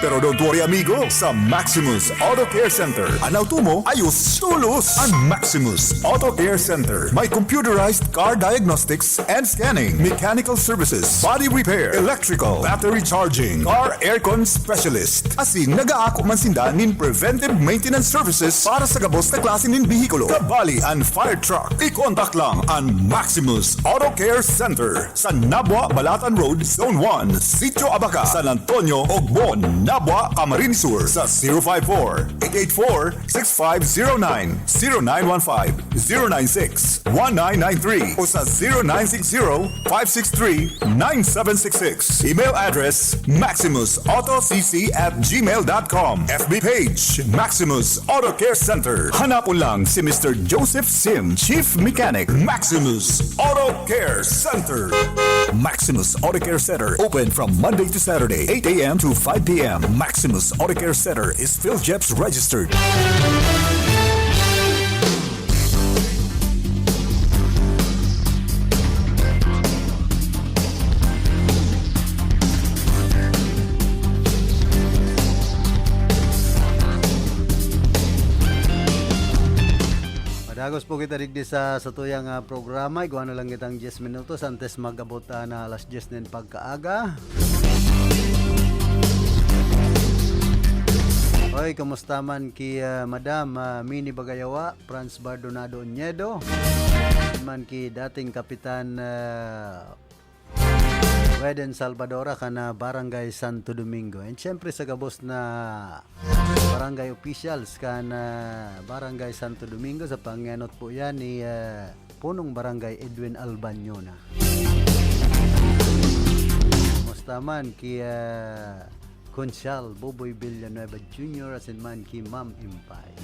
Pero don't worry amigo, sa Maximus Auto Care Center, ang auto mo ayos tulos. Ang Maximus Auto Care Center may computerized car diagnostics and scanning, mechanical services, body repair, electrical, battery charging, car aircon specialist. Asin nag-aako man sinda nin preventive maintenance services para sa gabos na klase nin bihikulo, kabali and fire truck. I-contact lang ang Maximus Auto Care Center sa Nabwa Balatan Road, Zone 1, Sitio Abaca, San Antonio, Ogbon, Nabwa, Camarines Sur sa 054-884-6509, 0915-096-1993 o sa 0960-563-9766. Email address maximusautocc@gmail.com. FB page Maximus Auto Care Center. Hanapon lang si Mr. Joseph Sim, Chief Mechanic, Maximus Auto Care Center. Maximus Auto Care Center open from Monday to Saturday, 8 a.m. to 5 p.m. Maximus Auto Care Center is PhilJeps registered. Agos po kita digdi sa tuyang programa. Iguan na lang kitang 10 minutos antes mag-abot na alas 10 nin pagkaaga. Hoy, kamusta man ki Madam Mini Bagayawa, Franz Bardonado Niedo, man ki dating Kapitan Weden Salvadora kana Barangay Santo Domingo. And syempre sa gabos na barangay officials kana Barangay Santo Domingo, sa pangyanot po yan ni Punong Barangay Edwin Albanyona. Kamusta man ki Conchal Boboy Villanueva Jr. as in man ki Ma'am Impay.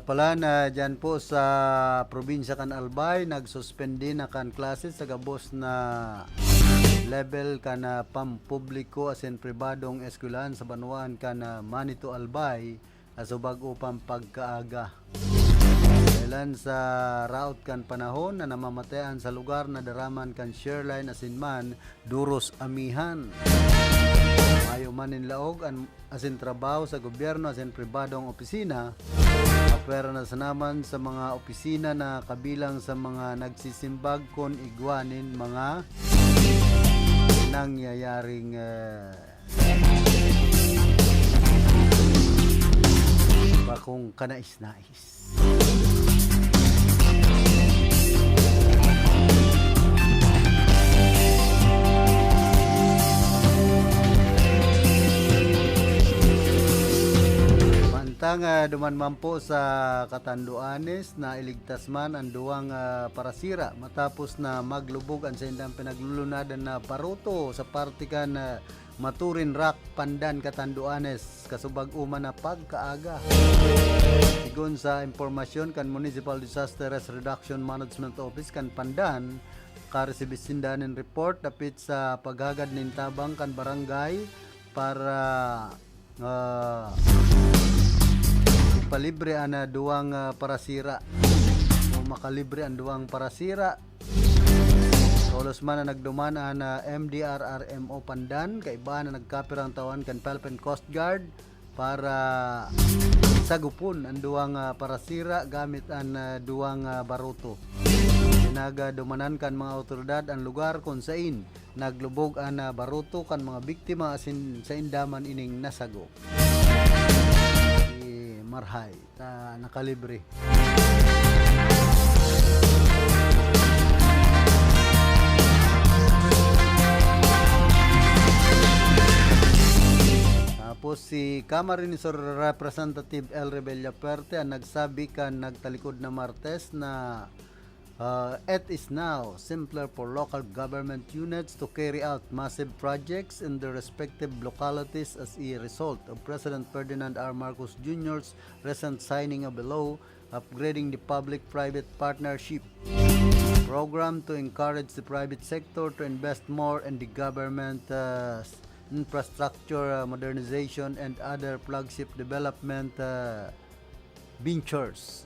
Pala na dyan po sa probinsya kan Albay, nagsuspende na kan klase sa gabos na level kana pampubliko asin pribadong eskwelahan sa Banuan kana Manito Albay asubag upang pagkaaga. Dahil sa raot kan panahon na namamatayan sa lugar na daraman kan Sherline asin man Duros Amihan. Mayo manin laog asin trabaho sa gobyerno asin pribadong opisina. Apera na sa naman sa mga opisina na kabilang sa mga nagsisimbag kon igwanin mga nangyayaring bakong kanais-nais. Mantang duman man po sa Katanduanes na iligtas man ang duwang parasira matapos na maglubog ang sa indang pinaglulunadan na paruto sa partikan Maturin Rock, Pandan, Katanduanes kasubag uma na pagkaaga. Sigun sa impormasyon kan Municipal Disaster Risk Reduction Management Office kan Pandan, karesibisindanin report dapit sa paghagad nin tabang kan barangay para ipalibre ana duwang parasira o makalibre ang duwang parasira. Tolos man na nagdumana na MDRRMO Pandan kaiba na nagkapirang tawan kan Philippine Coast Guard para sagupon ang duwang parasira gamit ang duwang baruto. Nagadumanan kan mga otoridad ang lugar kung saan naglubog ang baruto kan mga biktima asin sa indaman ining nasago. Marhay ta nakalibre. Tapos si Camarines Representative El Rebella Perte ang nagsabi kan nagtalikod na Martes na it is now simpler for local government units to carry out massive projects in their respective localities as a result of President Ferdinand R. Marcos Jr.'s recent signing of a law upgrading the public-private partnership program to encourage the private sector to invest more in the government infrastructure modernization and other flagship development ventures.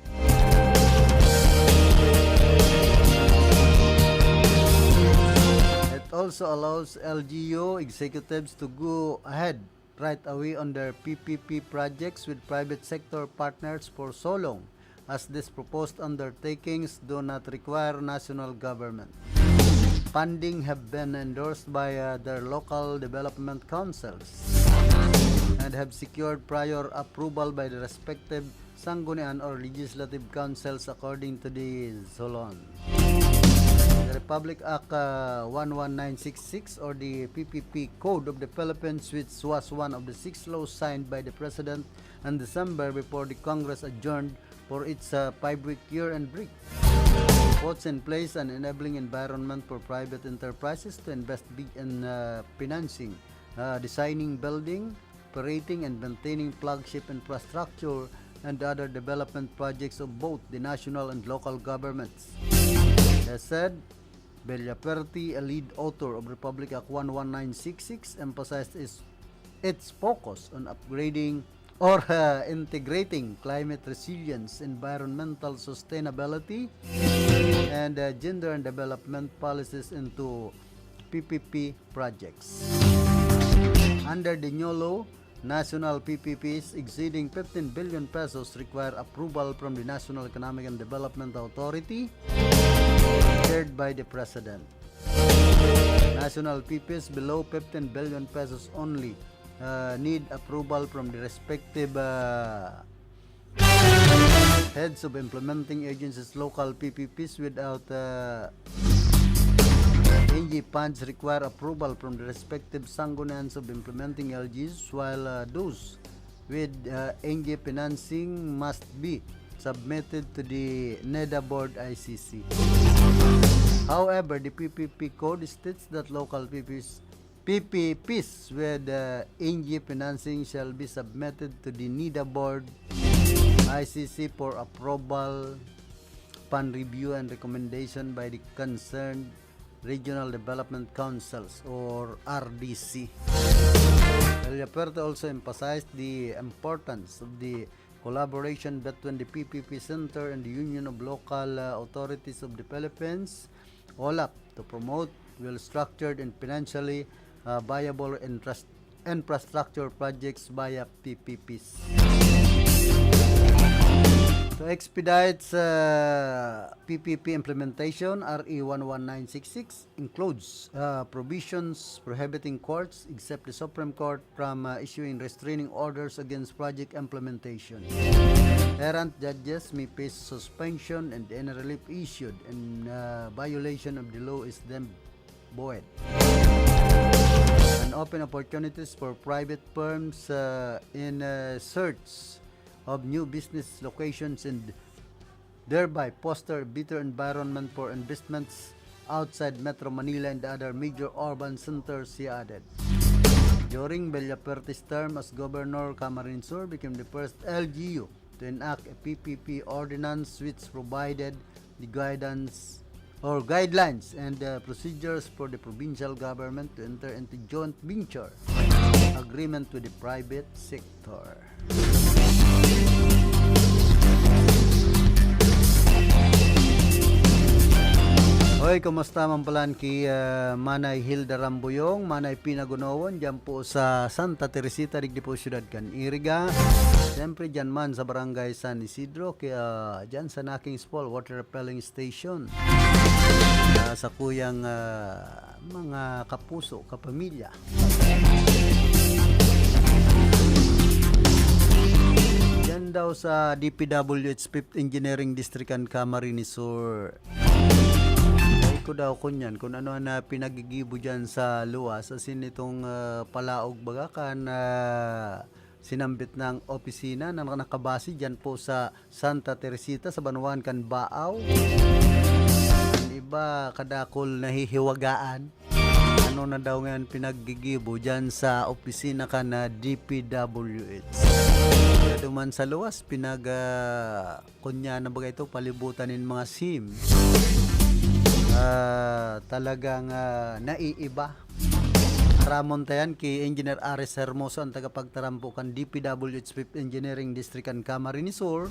It also allows LGU executives to go ahead right away on their PPP projects with private sector partners for so long as these proposed undertakings do not require national government. Funding have been endorsed by their local development councils and have secured prior approval by the respective sanggunian or legislative councils according to the Solon. The Republic Act 11966 or the PPP Code of the Philippines, which was one of the 6 laws signed by the President in December before the Congress adjourned for its 5-week year-end break. puts in place an enabling environment for private enterprises to invest big in financing, designing, building, operating, and maintaining flagship infrastructure and other development projects of both the national and local governments. As said, Villaperti, a lead author of Republic Act 11966, emphasized its focus on upgrading or integrating climate resilience, environmental sustainability, and gender and development policies into PPP projects. Under the new law, national PPPs exceeding 15 billion pesos require approval from the National Economic and Development Authority, chaired by the President. National PPPs below 15 billion pesos only need approval from the respective heads of implementing agencies. Local PPPs without NG funds require approval from the respective sanggunians of implementing LGs, while those with NG financing must be submitted to the NEDA board ICC. However, the PPP code states that local PPPs with NG financing shall be submitted to the NEDA board ICC for approval upon review and recommendation by the concerned Regional Development Councils or RDC. Villaperti also emphasized the importance of the collaboration between the PPP Center and the Union of Local Authorities of the Philippines, OLAP, to promote well-structured and financially viable infrastructure projects via PPPs. To expedite PPP implementation, RE 11966 includes provisions prohibiting courts, except the Supreme Court, from issuing restraining orders against project implementation. Errant judges may face suspension, and any relief issued in violation of the law is then void. And open opportunities for private firms in search of new business locations and thereby foster a better environment for investments outside Metro Manila and other major urban centers, he added. During Villaperti's term as governor, Camarines Sur became the first LGU to enact a PPP ordinance which provided the guidance or guidelines and procedures for the provincial government to enter into joint venture agreement with the private sector. Hoy, kumusta man palan ki Manay Hilda Rambuyong, Manay Pinagunawon, dyan po sa Santa Teresita, digdi po syudad kan Iriga. Siyempre dyan man sa barangay San Isidro, kaya dyan sa Naking Spall Water Repelling Station. Sa kuyang mga kapuso, kapamilya. Dyan daw sa DPWH 5th Engineering District and Camarines Sur. Ko daw kunyan kung ano na pinagigibo dyan sa luwas, asin itong palaog baga kan sinambit ng opisina na nakabase dyan po sa Santa Teresita sa Banuan kan Baaw. Ang iba kadakol nahihiwagaan. Ano na daw ngayon pinagigibo dyan sa opisina kan DPWH. Kaya duman sa luwas kunya na baga ito palibutanin mga SIM. Talagang naiiba. Ramon tayan kay Engineer Ares Hermoso ang tagapagtarampukan DPWH 5th Engineering District and Camarines Sur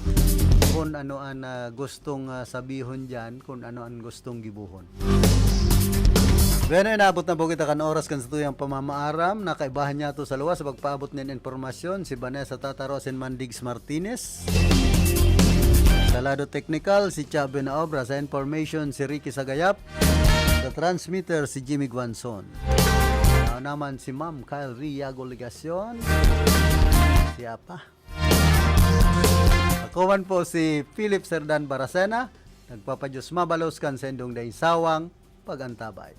kung ano ang gustong sabihon dyan, kung ano ang gustong gibuhon. Bueno, inabot na po kita kan oras kan sa tuyang pamamaaram. Nakaibahan niya to sa luwas sa pagpaabot ng informasyon si Vanessa Tatarosin Mandigs Martinez. Sa lado technical, si Chabe na obra. Sa information, si Ricky Sagayap. Sa transmitter, si Jimmy Guanzon. Naman si Ma'am Kyle Riago Ligacion. Si Apa. Ako man po si Philip Serdan Baracena. Nagpapadyos mabalos kan sa indong daing sawang pagantabay.